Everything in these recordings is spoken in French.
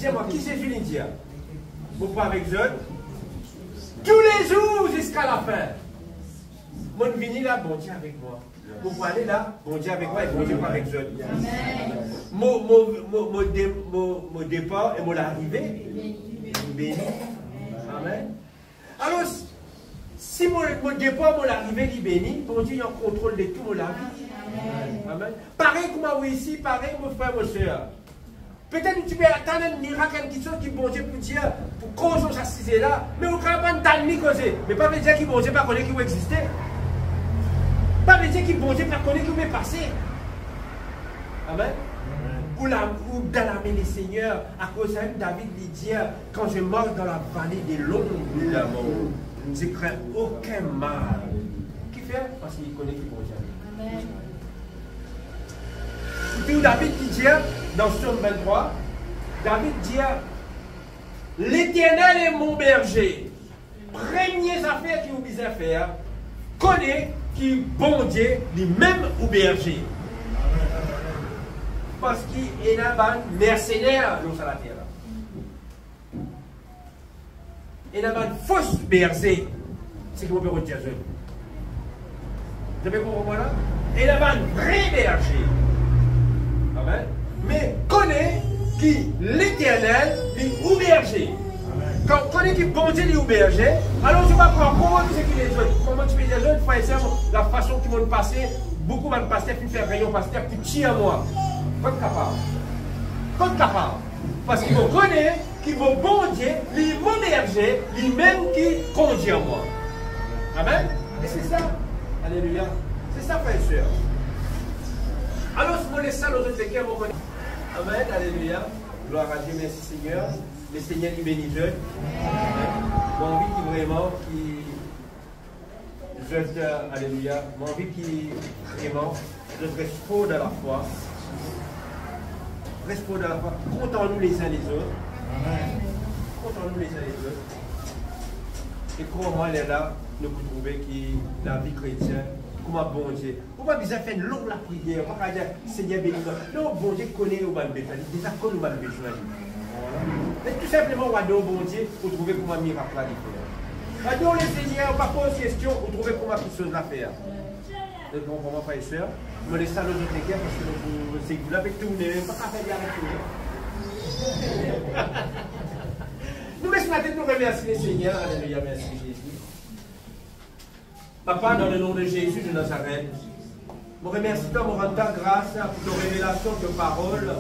Dis-moi, qui Jésus lui dit? Vous pas avec eux? Tous les jours jusqu'à la fin. Mon vini là, bon Dieu avec moi. Vous pouvez aller là, bon Dieu avec moi et bon Dieu pas avec eux. Mon départ et mon arrivée, béni. Amen. Alors, si mon départ, mon arrivée, est béni, bon Dieu, il a un contrôle de tout mon la vie. Amen. Pareil comme moi ici, pareil mon frère, mon soeur. Peut-être que tu peux attendre un miracle, quelque chose qui bon Dieu pour dire, pour cause on s'assise là, mais on ne peut pas t'admettre causer. Mais pas veut dire qu'il bon Dieu pas connaître qui va exister. Pas veut dire qu'il bon Dieu pas connaître qui va passer. Amen. Ou dans la main des seigneurs, à cause de David lui dit, quand je marche dans la vallée des l'ombre de la mort, je ne crains aucun mal. Qui fait? Parce qu'il connaît qui bon Dieu. Amen. Puis David qui dit, dans Psaume 23, David dit, l'Éternel est mon berger. Première affaire qu'il vous besoin faire, connaît qui bon Dieu, lui-même au berger. Parce qu'il est un mercenaire dans la terre. Il est un fausse berger. C'est que vous pouvez dire. Vous avez compris là? Il est un vrai berger. Amen. Mais connaît qui l'Éternel est au berger. Quand on connaît qui bon Dieu est au berger, alors tu vas prendre comment tu sais qu'il est autres. Comment tu peux dire les autres, frères et sœurs, la façon qu'ils vont passer, beaucoup vont passer, puis faire rayon passer, puis tirer à moi. Pas capable. Pas capable. Parce qu'ils vont connaître qu'ils vont bon Dieu, lui mon berger, lui-même qui conduit à moi. Amen. Et c'est ça. Alléluia. C'est ça, frères et sœurs. Alors, si vous laissez ça, nos autres cœurs vont connaître. Amen. Alléluia. Gloire à Dieu. Merci Seigneur. Le Seigneur nous bénit jeune. Mon envie qui vraiment, alléluia. Mon envie qui vraiment, je reste fort dans la foi. Reste fort dans la foi. Comptons-nous les uns les autres. Comptons-nous les uns les autres. Et comment elle est là, nous pouvons trouver que la vie chrétienne, comment bon Dieu. On va bien faire une longue la prière. On va dire, Seigneur bénis-moi. Non, bon Dieu connaît où va le besoin. Déjà, connaît où va le besoin. Mais tout simplement, on va dire bon Dieu pour trouver comment un miracle à faire. On va dire, le Seigneur, on va poser une question pour trouver comment quelque chose à faire. Donc, bon, pour moi, frère et soeur, je me laisse ça aux autres cœurs parce que c'est que vous l'avez tourné, pas qu'à faire avec tout. Nous laissons la tête nous remercier le Seigneur. Alléluia, merci Jésus. Papa, dans le nom de Jésus de Nazareth, je remercie toi, mon rends grâce pour tes révélations, tes paroles.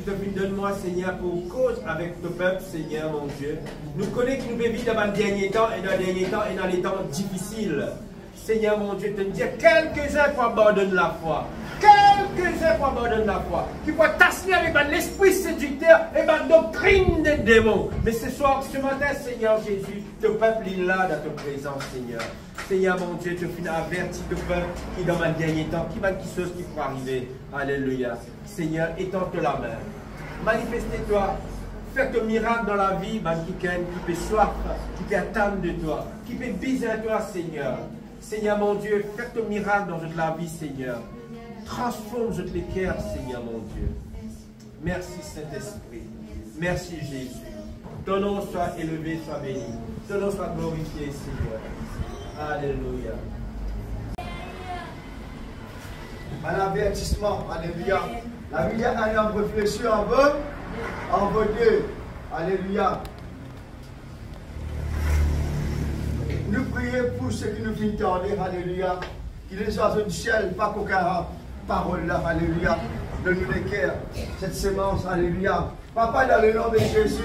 Donne-moi, Seigneur, pour cause avec ton peuple, Seigneur, mon Dieu. Nous connaissons que nous vivons dans les derniers temps et dans les derniers temps et dans les temps difficiles. Seigneur, mon Dieu, te dire quelques-uns pour abandonner la foi. Quelques-uns pour abandonner la foi. Qui peuvent t'asseoir avec l'esprit séducteur et la doctrine des démons. Mais ce soir, ce matin, Seigneur Jésus, ton peuple est là dans ta présence, Seigneur. Seigneur, mon Dieu, tu finis averti le peuple qui dans le dernier temps, qui va quelque chose qui pourra arriver. Alléluia. Seigneur, étends-toi la main. Manifeste-toi. Fais ton miracle dans la vie, qui peut soif, qui peut attendre de toi, qui peut biser à toi, Seigneur. Seigneur, mon Dieu, fais ton miracle dans toute la vie, Seigneur. Transforme toutes les cœurs, Seigneur, mon Dieu. Merci, Saint-Esprit. Merci, Jésus. Ton nom soit élevé, soit béni. Ton nom soit glorifié, Seigneur. Alléluia. Un avertissement, alléluia. La Bible a un réfléchir en vœu, Dieu. Alléluia. Nous prions pour ceux qui nous viennent tarder, alléluia. Qu'il les oiseaux du ciel, pas qu'aucun parole là, alléluia. Donne-nous les cœurs, cette sémence, alléluia. Papa, dans le nom de Jésus,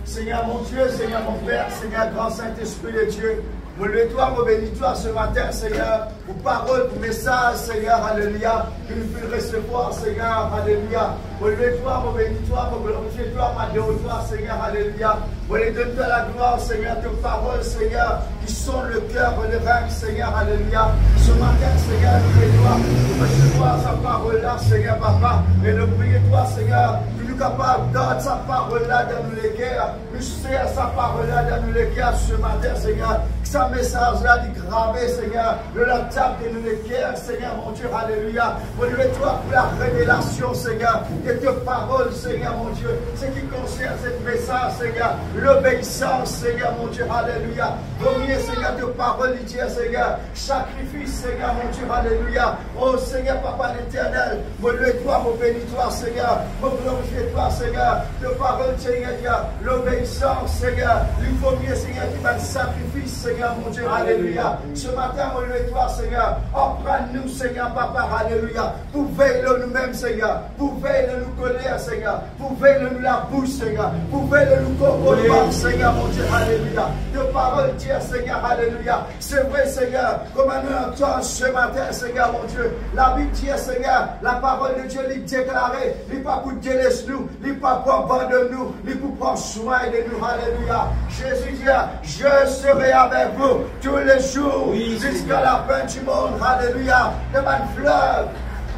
Seigneur mon Dieu, Seigneur mon Père, Seigneur grand Saint-Esprit de Dieu. Mon bénis-toi, mon bénis-toi ce matin, Seigneur, pour parole, pour message, Seigneur, alléluia, que nous puissions recevoir, Seigneur, alléluia. Mon bénis-toi, mon bénis-toi, mon glorifie-toi, ma déo-toi, Seigneur, alléluia. Mon donne-toi la gloire, Seigneur, tes paroles, Seigneur, qui sont le cœur et le rein, Seigneur, alléluia. Ce matin, Seigneur, nous bénis-toi, pour recevoir sa parole-là, Seigneur, papa, et nous prions-toi, Seigneur, que nous capables de sa parole-là dans nos cœurs, nous sers sa parole-là dans nos cœurs ce matin, Seigneur. sa message là, dit gravé, Seigneur, de la table de nos cœurs, Seigneur, mon Dieu, alléluia. Louez-toi pour la révélation, Seigneur, de tes paroles, Seigneur, mon Dieu. Ce qui concerne cette message, Seigneur, l'obéissance, Seigneur, mon Dieu, alléluia. Premier, Seigneur, de parole, Seigneur, sacrifice, Seigneur, mon Dieu, alléluia. Oh, Seigneur, Papa l'éternel, me louez-toi, me bénis-toi, Seigneur, me glorifie-toi, Seigneur, de parole, Seigneur, l'obéissance, Seigneur, le premier, Seigneur, qui va le sacrifice, Seigneur, mon Dieu, alléluia. Ce matin, me louez-toi, Seigneur, apprends-nous, Seigneur, Papa, alléluia, pour veiller nous-mêmes, Seigneur, pour veiller nous colère, Seigneur, pour veiller nous la bouche, Seigneur, pour veiller nous comportement, Seigneur, mon Dieu, alléluia. De parole, Dieu, Seigneur, alléluia. C'est vrai, Seigneur, comme nous entendons ce matin, Seigneur, mon Dieu, la Bible dit, Seigneur, la parole de Dieu, il déclaré, il n'est pas pour délaisser nous, il n'est pas pour abandonner nous, il est pour prendre soin de nous, alléluia. Jésus dit, je serai avec vous tous les jours, jusqu'à la fin du monde, alléluia. De ma fleuve.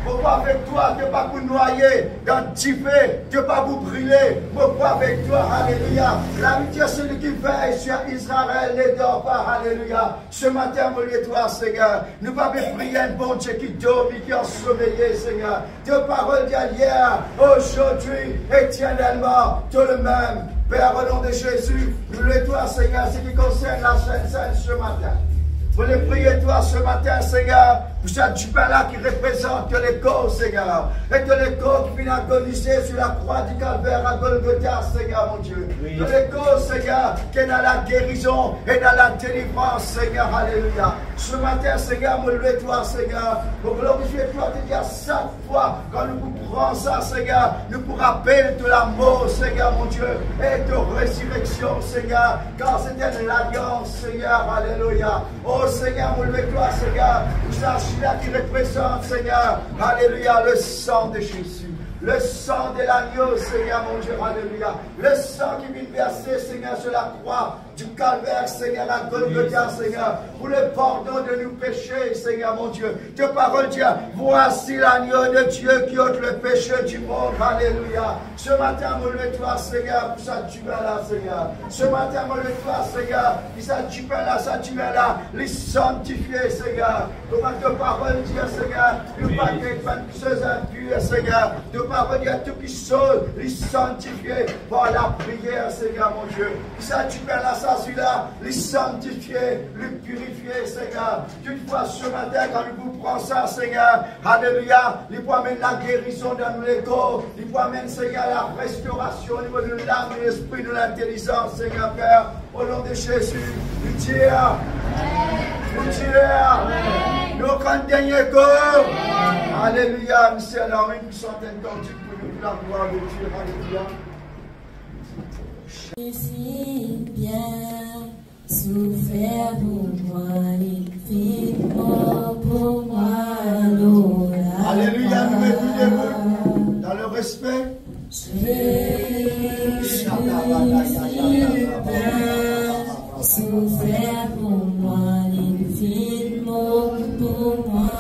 Pourquoi avec toi, Dieu pas pour noyer, dans le tipé, Dieu pas pour brûler, pourquoi avec toi, alléluia. La vie celui qui veille sur Israël ne dort pas, alléluia. Ce matin, mon Dieu, toi, Seigneur, nous pas prier un bon Dieu qui dort, qui a sommeillé, Seigneur. Tes paroles d'hier, aujourd'hui, éternellement, tout le même. Père, au nom de Jésus, nous le toi, Seigneur, ce qui concerne la Sainte ce matin. Vous les priez, toi, ce matin, Seigneur, pour cette jupe-là qui représente les corps, Seigneur. Et que les corps qui viennent agoniser sur la croix du calvaire à Golgotha, Seigneur, mon Dieu. Oui. Que les corps, Seigneur, qui est dans la guérison et dans la délivrance, Seigneur, alléluia. Ce matin, Seigneur, me lève-toi, Seigneur. Pour glorifier-toi, te dire chaque fois, quand nous prenons ça, Seigneur, nous pour rappeler de la mort, Seigneur, mon Dieu, et de résurrection, Seigneur, car c'était l'alliance, Seigneur, alléluia. Oh, Seigneur, me lève-toi, Seigneur, là qui représente, Seigneur, alléluia, le sang de Jésus. Le sang de l'agneau, Seigneur, mon Dieu, alléluia. Le sang qui vient verser, Seigneur, sur la croix du calvaire, Seigneur, à Golgotha, Seigneur, pour le pardon de nos péchés, Seigneur, mon Dieu. Ta parole dit, voici l'agneau de Dieu qui ôte le péché du monde, alléluia. Ce matin, mon lève-toi, Seigneur, pour ça, tu vas là, Seigneur. Ce matin, mon lève-toi, Seigneur, pour ça, tu vas là, les sanctifier, Seigneur. Comment ta parole dit, Seigneur, ne pas être chose impure, Seigneur. Parole à tout qui sauve, les sanctifier par la prière, Seigneur, mon Dieu. Ça, tu peux là, ça, celui-là, les sanctifier, les purifier, Seigneur. Toutefois, ce matin, quand nous prenons ça, Seigneur, alléluia, il peut amener la guérison dans les corps, il peut amener, Seigneur, la restauration au niveau de l'âme, de l'esprit, de l'intelligence, Seigneur, Père, au nom de Jésus, nous tire, nous quand dernier corps. Alléluia, nous sommes là, une centaine d'antiques pour nous, la gloire de Dieu, alléluia. Si bien souffert pour moi, il fit mort pour moi, l'ora. Alléluia, nous mettons dans le respect. Jésus souffert pour moi, il fit mort pour moi,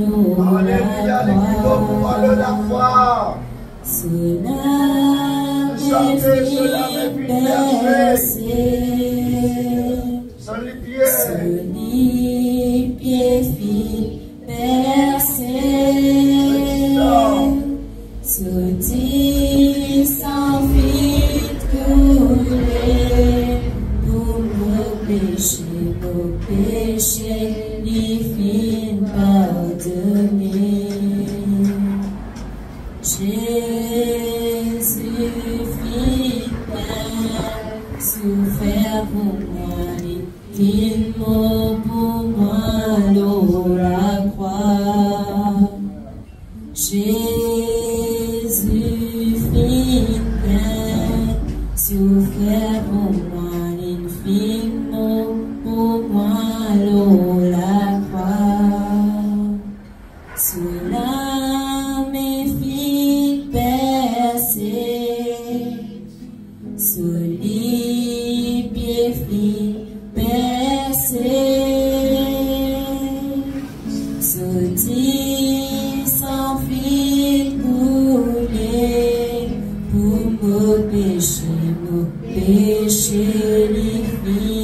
l'ora. Alléluia, il fit mort pour moi, l'ora. Cela m'est percé, sans les pieds fit percer, sautit sans fit couler, pour nos péchés, les fit pardonner. Jésus fit souffert pour moi, il fit mort pour moi, l'eau la croix. Jésus fit souffert pour moi, il fit mort pour moi, l'eau la croix. Cela me fit percer, sous les pieds fit percer, sautit sans fit couler, pour nos péchés, les fit